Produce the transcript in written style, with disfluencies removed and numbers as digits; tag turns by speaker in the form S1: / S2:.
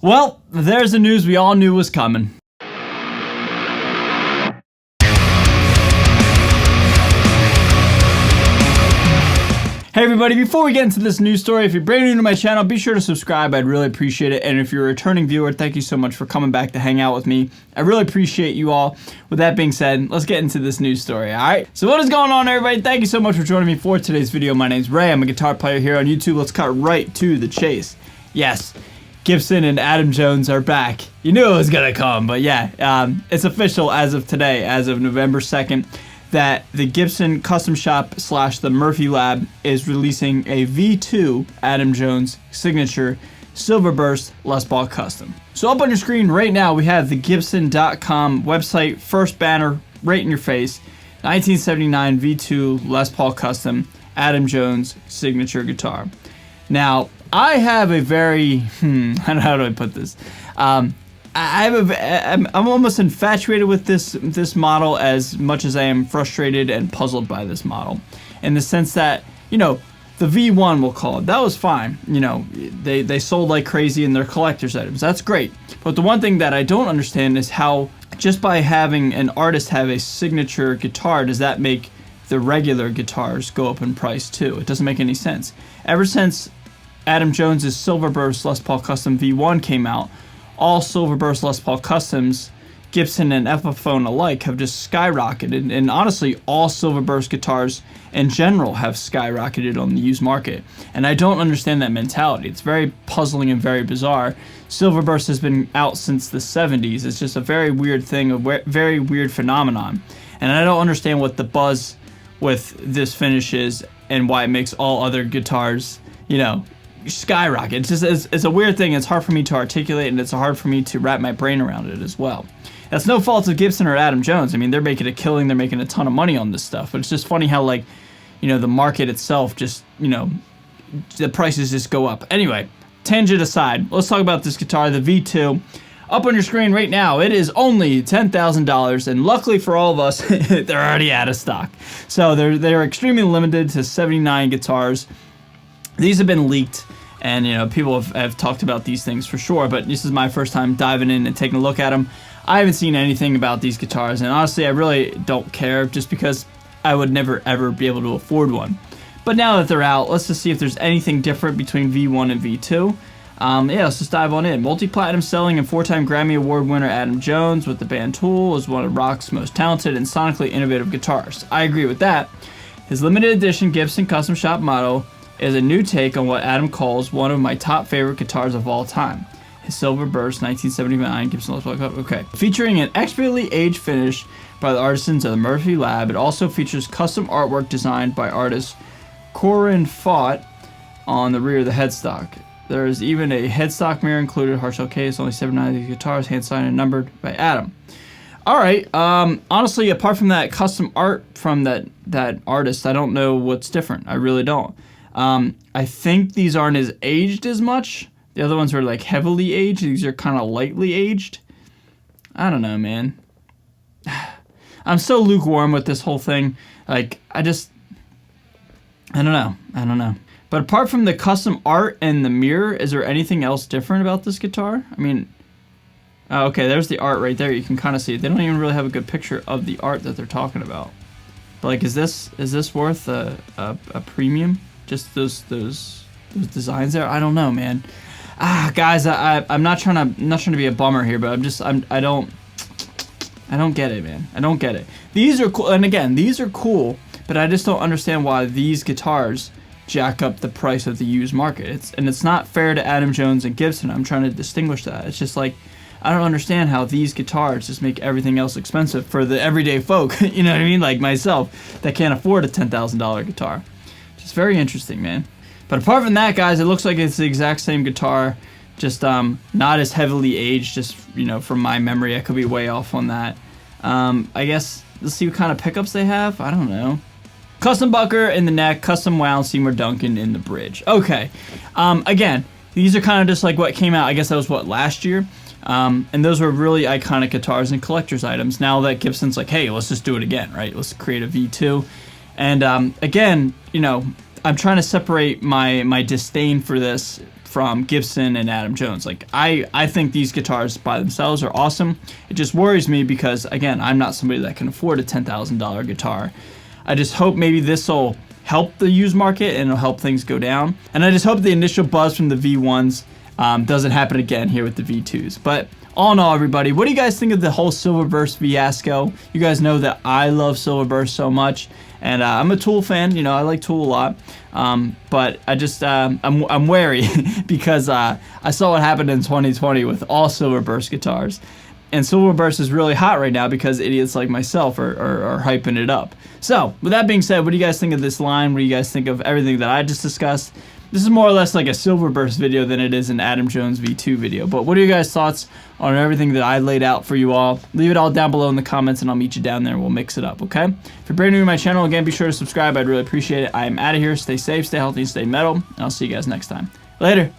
S1: Well, there's the news we all knew was coming. Hey everybody, before we get into this news story, if you're brand new to my channel, be sure to subscribe. I'd really appreciate it. And if you're a returning viewer, thank you so much for coming back to hang out with me. I really appreciate you all. With that being said, let's get into this news story, alright? So what is going on, everybody? Thank you so much for joining me for today's video. My name's Ray. I'm a guitar player here on YouTube. Let's cut right to the chase. Yes, Gibson and Adam Jones are back. You knew it was gonna come, but yeah, it's official as of today, as of November 2nd. That the Gibson Custom Shop / the Murphy Lab is releasing a V2 Adam Jones signature Silver Burst Les Paul Custom. So up on your screen right now we have the Gibson.com website, first banner right in your face, 1979 V2 Les Paul Custom Adam Jones signature guitar. Now I have a very, how do I put this? I'm almost infatuated with this model as much as I am frustrated and puzzled by this model, in the sense that, you know, the V1 we'll call it, that was fine. You know, they sold like crazy in their collector's items. That's great. But the one thing that I don't understand is how just by having an artist have a signature guitar, does that make the regular guitars go up in price too? It doesn't make any sense. Ever since Adam Jones's Silver Burst Les Paul Custom V1 came out, all Silver Burst Les Paul Customs, Gibson and Epiphone alike, have just skyrocketed, and honestly all Silver Burst guitars in general have skyrocketed on the used market, and I don't understand that mentality. It's very puzzling and very bizarre. Silver Burst has been out since the 70s. It's just a very weird thing, a very weird phenomenon, and I don't understand what the buzz with this finish is and why it makes all other guitars, you know, skyrocket. It's just it's a weird thing. It's hard for me to articulate, and it's hard for me to wrap my brain around it as well. That's no fault of Gibson or Adam Jones. I mean, they're making a killing, they're making a ton of money on this stuff, but it's just funny how, like, you know, the market itself just, you know, the prices just go up. Anyway, tangent aside, let's talk about this guitar, the V2. Up on your screen right now, it is only $10,000, and luckily for all of us, they're already out of stock. So they're extremely limited to 79 guitars. These have been leaked, and you know, people have talked about these things for sure, but this is my first time diving in and taking a look at them. I haven't seen anything about these guitars, and honestly I really don't care, just because I would never ever be able to afford one. But now that they're out, let's just see if there's anything different between V1 and V2. Yeah, let's just dive on in. Multi-platinum selling and 4-time Grammy Award winner Adam Jones with the band Tool is one of rock's most talented and sonically innovative guitarists. I agree with that. His limited edition Gibson Custom Shop model is a new take on what Adam calls one of my top favorite guitars of all time. His Silver Burst 1979 Gibson Les Paul. Okay. Featuring an expertly aged finish by the artisans of the Murphy Lab, it also features custom artwork designed by artist Corin Fott on the rear of the headstock. There is even a headstock mirror included, hardshell case, only 79 of these guitars, hand signed and numbered by Adam. Alright, honestly, apart from that custom art from that artist, I don't know what's different. I really don't. I think these aren't as aged as much. The other ones are like heavily aged. These are kind of lightly aged. I don't know, man. I'm so lukewarm with this whole thing. Like, I don't know. But apart from the custom art and the mirror, is there anything else different about this guitar? I mean, oh, okay, there's the art right there. You can kind of see it. They don't even really have a good picture of the art that they're talking about. But like, is this worth a premium? Just those designs there? I don't know, man. Guys, I'm not trying to be a bummer here, but I don't get it, man. I don't get it. These are cool, and again, these are cool, but I just don't understand why these guitars jack up the price of the used market. It's not fair to Adam Jones and Gibson. I'm trying to distinguish that. It's just like, I don't understand how these guitars just make everything else expensive for the everyday folk, you know what I mean, like myself, that can't afford a $10,000 guitar. It's very interesting, man. But apart from that, guys, it looks like it's the exact same guitar, just not as heavily aged, just, you know, from my memory. I could be way off on that. I guess, let's see what kind of pickups they have. I don't know. Custom bucker in the neck, custom wound Seymour Duncan in the bridge. Okay. Again, these are kind of just like what came out, I guess that was what, last year? And those were really iconic guitars and collector's items. Now that Gibson's like, hey, let's just do it again, right? Let's create a V2. And again, you know, I'm trying to separate my disdain for this from Gibson and Adam Jones. Like I think these guitars by themselves are awesome. It just worries me because, again, I'm not somebody that can afford a $10,000 guitar. I just hope maybe this will help the used market and it'll help things go down. And I just hope the initial buzz from the V1s doesn't happen again here with the V2s. But all in all, everybody, what do you guys think of the whole Silverburst fiasco? You guys know that I love Silverburst so much, and I'm a Tool fan. You know, I like Tool a lot, but I just I'm wary because I saw what happened in 2020 with all Silverburst guitars, and Silverburst is really hot right now because idiots like myself are hyping it up. So, with that being said, what do you guys think of this line? What do you guys think of everything that I just discussed? This is more or less like a Silverburst video than it is an Adam Jones V2 video. But what are your guys' thoughts on everything that I laid out for you all? Leave it all down below in the comments and I'll meet you down there and we'll mix it up, okay? If you're brand new to my channel, again, be sure to subscribe. I'd really appreciate it. I am out of here. Stay safe, stay healthy, and stay metal. And I'll see you guys next time. Later.